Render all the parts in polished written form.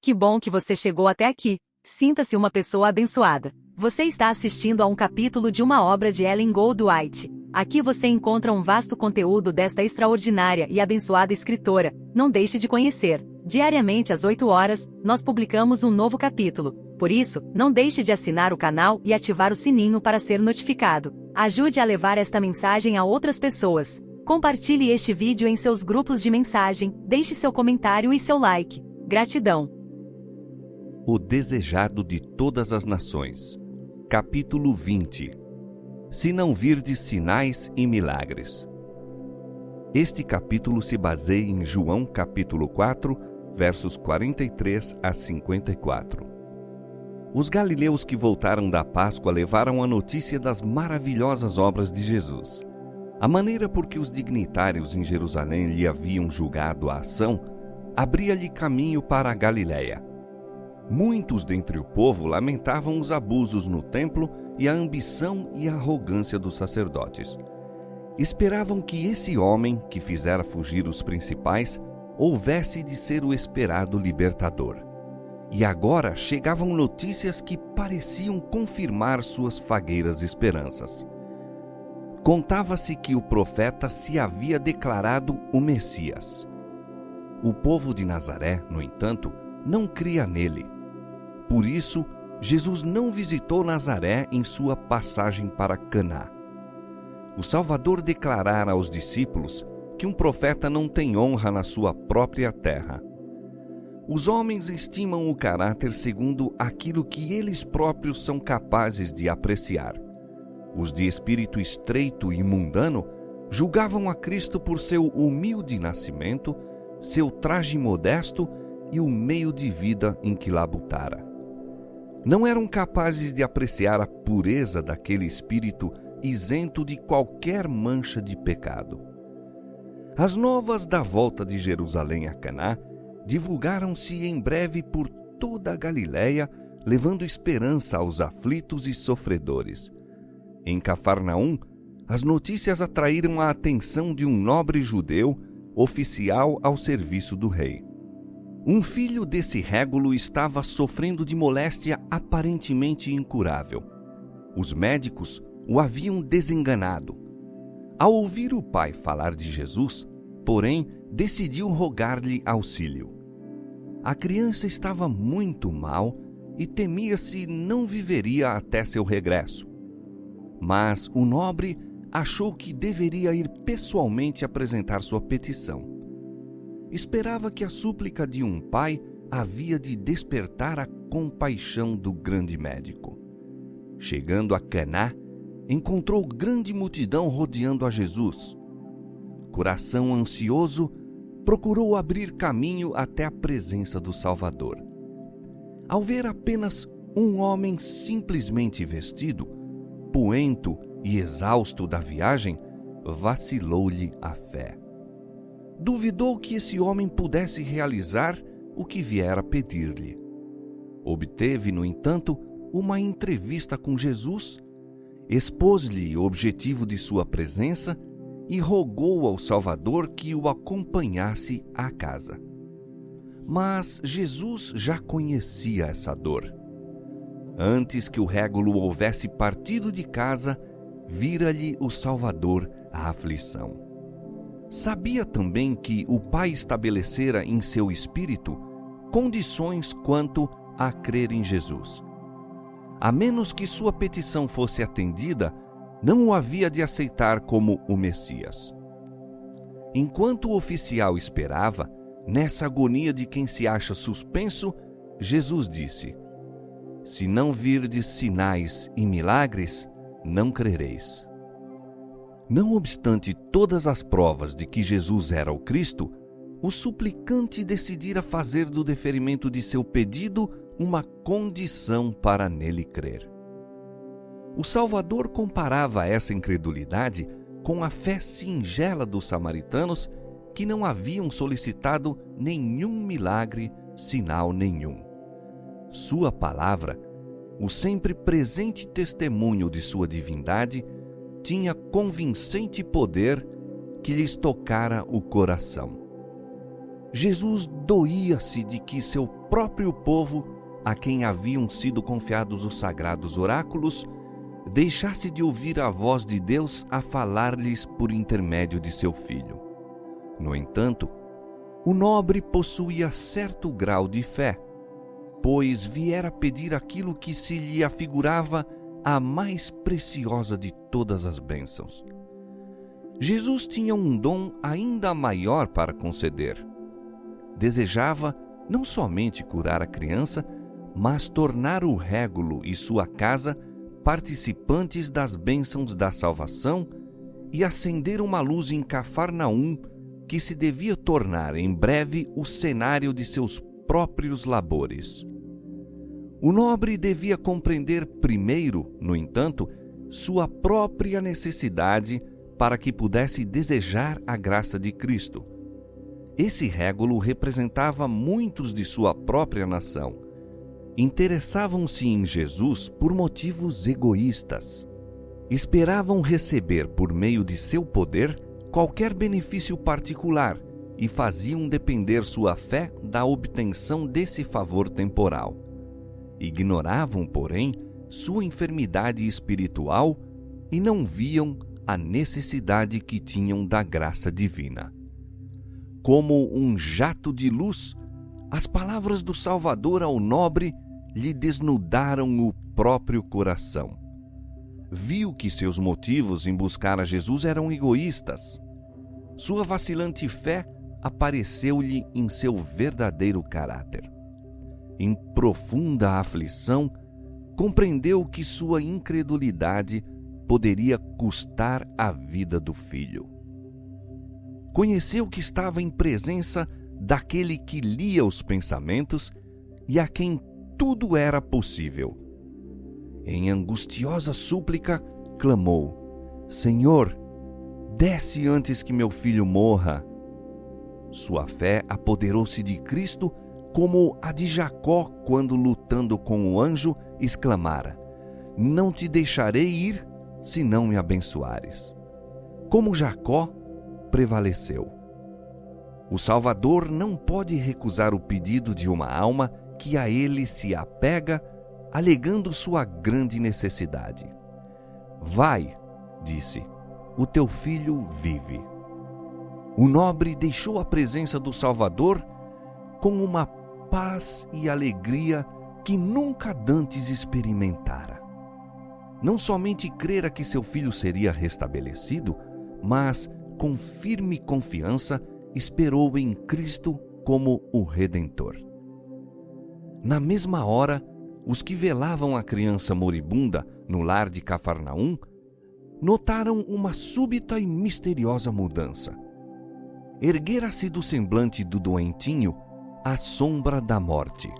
Que bom que você chegou até aqui. Sinta-se uma pessoa abençoada. Você está assistindo a um capítulo de uma obra de Ellen Goldwhite. Aqui você encontra um vasto conteúdo desta extraordinária e abençoada escritora. Não deixe de conhecer. Diariamente às 8 horas, nós publicamos um novo capítulo. Por isso, não deixe de assinar o canal e ativar o sininho para ser notificado. Ajude a levar esta mensagem a outras pessoas. Compartilhe este vídeo em seus grupos de mensagem, deixe seu comentário e seu like. Gratidão. O desejado de todas as nações. Capítulo 20. Se não virdes sinais e milagres. Este capítulo se baseia em João capítulo 4, versos 43 a 54. Os galileus que voltaram da Páscoa levaram a notícia das maravilhosas obras de Jesus. A maneira por que os dignitários em Jerusalém lhe haviam julgado a ação abria-lhe caminho para a Galiléia. Muitos dentre o povo lamentavam os abusos no templo e a ambição e a arrogância dos sacerdotes. Esperavam que esse homem, que fizera fugir os principais, houvesse de ser o esperado libertador. E agora chegavam notícias que pareciam confirmar suas fagueiras esperanças. Contava-se que o profeta se havia declarado o Messias. O povo de Nazaré, no entanto, não cria nele. Por isso, Jesus não visitou Nazaré em sua passagem para Caná. O Salvador declarara aos discípulos que um profeta não tem honra na sua própria terra. Os homens estimam o caráter segundo aquilo que eles próprios são capazes de apreciar. Os de espírito estreito e mundano julgavam a Cristo por seu humilde nascimento, seu traje modesto e o meio de vida em que labutara. Não eram capazes de apreciar a pureza daquele espírito isento de qualquer mancha de pecado. As novas da volta de Jerusalém a Caná divulgaram-se em breve por toda a Galiléia, levando esperança aos aflitos e sofredores. Em Cafarnaum, as notícias atraíram a atenção de um nobre judeu, oficial ao serviço do rei. Um filho desse régulo estava sofrendo de moléstia aparentemente incurável. Os médicos o haviam desenganado. Ao ouvir o pai falar de Jesus, porém, decidiu rogar-lhe auxílio. A criança estava muito mal e temia-se não viveria até seu regresso. Mas o nobre achou que deveria ir pessoalmente apresentar sua petição. Esperava que a súplica de um pai havia de despertar a compaixão do grande médico. Chegando a Caná, encontrou grande multidão rodeando a Jesus. Coração ansioso, procurou abrir caminho até a presença do Salvador. Ao ver apenas um homem simplesmente vestido, poento e exausto da viagem, vacilou-lhe a fé. Duvidou que esse homem pudesse realizar o que viera pedir-lhe. Obteve, no entanto, uma entrevista com Jesus, expôs-lhe o objetivo de sua presença e rogou ao Salvador que o acompanhasse à casa. Mas Jesus já conhecia essa dor. Antes que o régulo houvesse partido de casa, vira-lhe o Salvador a aflição. Sabia também que o Pai estabelecera em seu espírito condições quanto a crer em Jesus. A menos que sua petição fosse atendida, não o havia de aceitar como o Messias. Enquanto o oficial esperava, nessa agonia de quem se acha suspenso, Jesus disse: Se não virdes sinais e milagres, não crereis. Não obstante todas as provas de que Jesus era o Cristo, o suplicante decidira fazer do deferimento de seu pedido uma condição para nele crer. O Salvador comparava essa incredulidade com a fé singela dos samaritanos que não haviam solicitado nenhum milagre, sinal nenhum. Sua palavra, o sempre presente testemunho de sua divindade, tinha convincente poder que lhes tocara o coração. Jesus doía-se de que seu próprio povo, a quem haviam sido confiados os sagrados oráculos, deixasse de ouvir a voz de Deus a falar-lhes por intermédio de seu filho. No entanto, o nobre possuía certo grau de fé, pois viera pedir aquilo que se lhe afigurava a mais preciosa de todas as bênçãos. Jesus tinha um dom ainda maior para conceder. Desejava não somente curar a criança, mas tornar o régulo e sua casa participantes das bênçãos da salvação e acender uma luz em Cafarnaum que se devia tornar em breve o cenário de seus próprios labores. O nobre devia compreender primeiro, no entanto, sua própria necessidade para que pudesse desejar a graça de Cristo. Esse régulo representava muitos de sua própria nação. Interessavam-se em Jesus por motivos egoístas. Esperavam receber, por meio de seu poder, qualquer benefício particular e faziam depender sua fé da obtenção desse favor temporal. Ignoravam, porém, sua enfermidade espiritual e não viam a necessidade que tinham da graça divina. Como um jato de luz, as palavras do Salvador ao nobre lhe desnudaram o próprio coração. Viu que seus motivos em buscar a Jesus eram egoístas. Sua vacilante fé apareceu-lhe em seu verdadeiro caráter. Em profunda aflição, compreendeu que sua incredulidade poderia custar a vida do filho. Conheceu que estava em presença daquele que lia os pensamentos e a quem tudo era possível. Em angustiosa súplica, clamou: Senhor, desce antes que meu filho morra. Sua fé apoderou-se de Cristo como a de Jacó quando, lutando com o anjo, exclamara: Não te deixarei ir se não me abençoares. Como Jacó, prevaleceu. O Salvador não pode recusar o pedido de uma alma que a ele se apega, alegando sua grande necessidade. Vai, disse, o teu filho vive. O nobre deixou a presença do Salvador com uma paz e alegria que nunca dantes experimentara. Não somente crera que seu filho seria restabelecido, mas, com firme confiança, esperou em Cristo como o Redentor. Na mesma hora, os que velavam a criança moribunda no lar de Cafarnaum notaram uma súbita e misteriosa mudança. Erguera-se do semblante do doentinho a sombra da morte.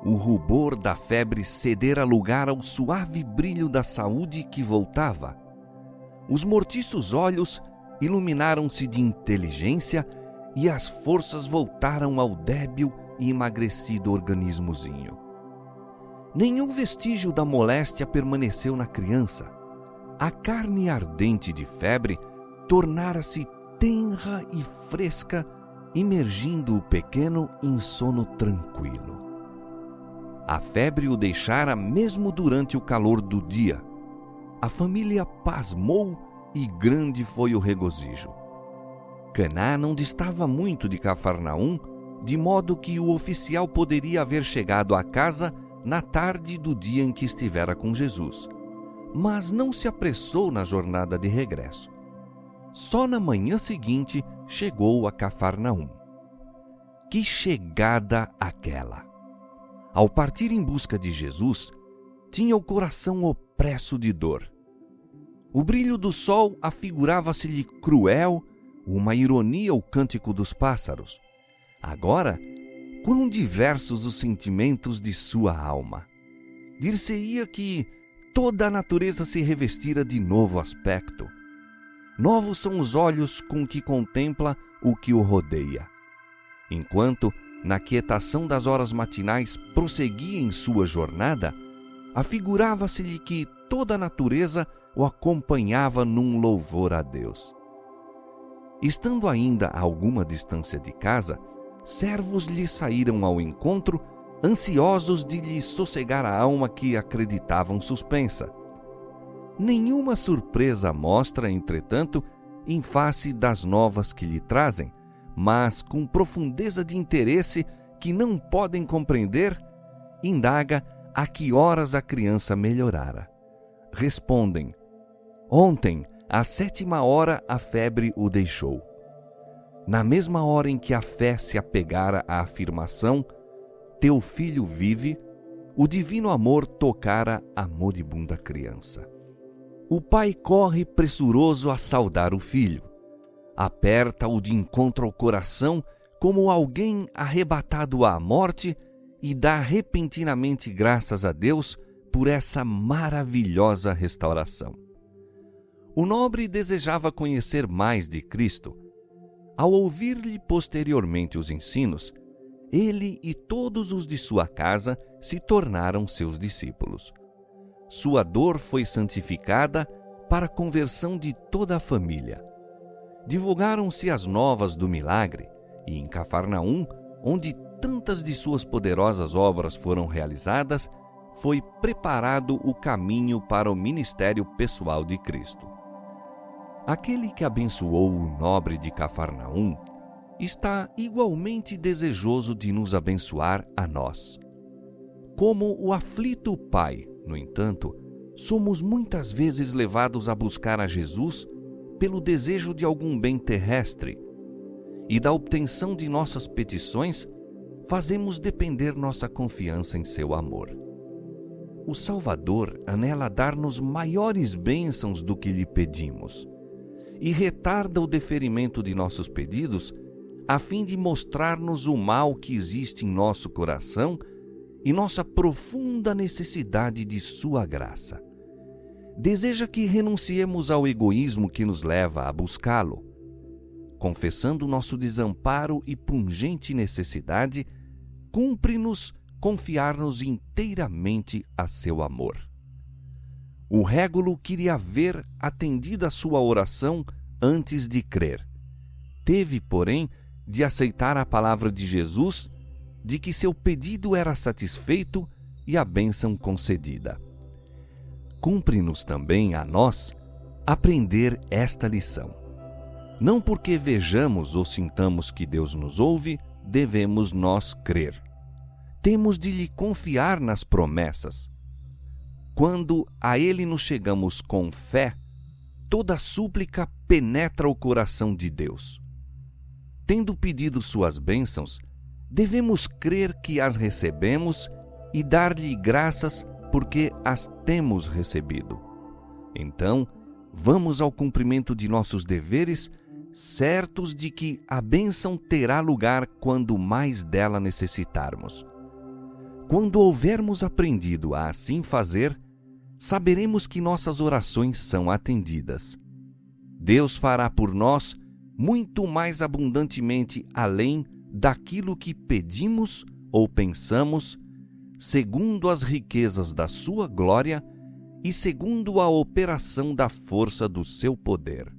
O rubor da febre cedera lugar ao suave brilho da saúde que voltava. Os mortiços olhos iluminaram-se de inteligência e as forças voltaram ao débil e emagrecido organismozinho. Nenhum vestígio da moléstia permaneceu na criança. A carne ardente de febre tornara-se tenra e fresca, imergindo o pequeno em sono tranquilo. A febre o deixara mesmo durante o calor do dia. A família pasmou e grande foi o regozijo. Caná não distava muito de Cafarnaum, de modo que o oficial poderia haver chegado à casa na tarde do dia em que estivera com Jesus, mas não se apressou na jornada de regresso. Só na manhã seguinte chegou a Cafarnaum. Que chegada aquela! Ao partir em busca de Jesus, tinha o coração opresso de dor. O brilho do sol afigurava-se-lhe cruel, uma ironia o cântico dos pássaros. Agora, quão diversos os sentimentos de sua alma! Dir-se-ia que toda a natureza se revestira de novo aspecto. Novos são os olhos com que contempla o que o rodeia. Enquanto, na quietação das horas matinais, prosseguia em sua jornada, afigurava-se-lhe que toda a natureza o acompanhava num louvor a Deus. Estando ainda a alguma distância de casa, servos lhe saíram ao encontro, ansiosos de lhe sossegar a alma que acreditavam suspensa. Nenhuma surpresa mostra, entretanto, em face das novas que lhe trazem, mas com profundeza de interesse que não podem compreender, indaga a que horas a criança melhorara. Respondem: ontem, à 7ª a febre o deixou. Na mesma hora em que a fé se apegara à afirmação, teu filho vive, o divino amor tocara a moribunda criança. O pai corre pressuroso a saudar o filho. Aperta-o de encontro ao coração como alguém arrebatado à morte e dá repentinamente graças a Deus por essa maravilhosa restauração. O nobre desejava conhecer mais de Cristo. Ao ouvir-lhe posteriormente os ensinos, ele e todos os de sua casa se tornaram seus discípulos. Sua dor foi santificada para a conversão de toda a família. Divulgaram-se as novas do milagre, e em Cafarnaum, onde tantas de suas poderosas obras foram realizadas, foi preparado o caminho para o ministério pessoal de Cristo. Aquele que abençoou o nobre de Cafarnaum está igualmente desejoso de nos abençoar a nós. Como o aflito pai, no entanto, somos muitas vezes levados a buscar a Jesus pelo desejo de algum bem terrestre, e da obtenção de nossas petições fazemos depender nossa confiança em seu amor. O Salvador anela dar-nos maiores bênçãos do que lhe pedimos, e retarda o deferimento de nossos pedidos a fim de mostrar-nos o mal que existe em nosso coração e nossa profunda necessidade de sua graça. Deseja que renunciemos ao egoísmo que nos leva a buscá-lo. Confessando nosso desamparo e pungente necessidade, cumpre-nos confiar-nos inteiramente a seu amor. O régulo queria ver atendida a sua oração antes de crer. Teve, porém, de aceitar a palavra de Jesus de que seu pedido era satisfeito e a bênção concedida. Cumpre-nos também a nós aprender esta lição. Não porque vejamos ou sintamos que Deus nos ouve, devemos nós crer. Temos de lhe confiar nas promessas. Quando a Ele nos chegamos com fé, toda súplica penetra o coração de Deus. Tendo pedido suas bênçãos, devemos crer que as recebemos e dar-lhe graças porque as temos recebido. Então, vamos ao cumprimento de nossos deveres, certos de que a bênção terá lugar quando mais dela necessitarmos. Quando houvermos aprendido a assim fazer, saberemos que nossas orações são atendidas. Deus fará por nós muito mais abundantemente além daquilo que pedimos ou pensamos, segundo as riquezas da sua glória e segundo a operação da força do seu poder.